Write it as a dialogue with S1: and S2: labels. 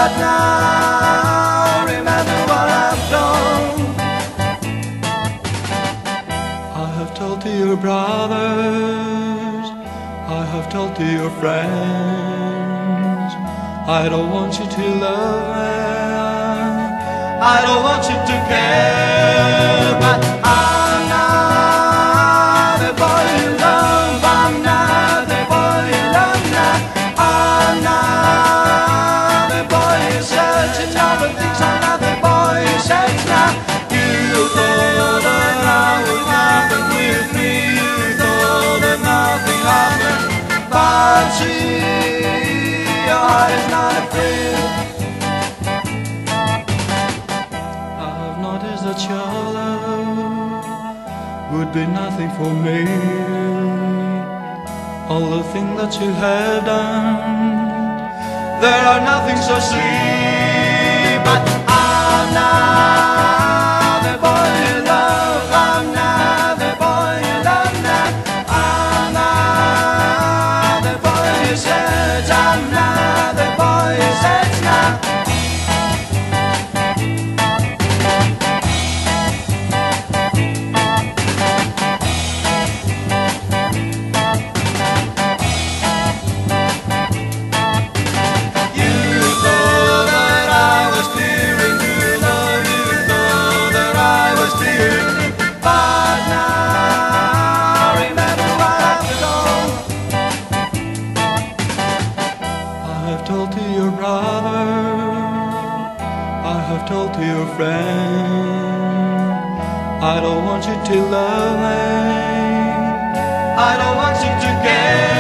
S1: But now remember what I've done. I have told to your brothers, I have told to your friends, I don't want you to love me, I don't want you to care. But I'm not the boy you love, I'm not the boy you love now. I'm not the boy you search, and all the things I'm not the boy you search now. You thought that I would happen with me, you thought that nothing happened, but see, your heart is not afraid. I have noticed that your love would be nothing for me. All the things that you have done, there are nothing so sweet. But I'm not the boy you love, I'm not the boy you love now. I'm not the boy you search, I'm not the boy you search now. Told to your brother, I have told to your friend, I don't want you to love me, I don't want you to care.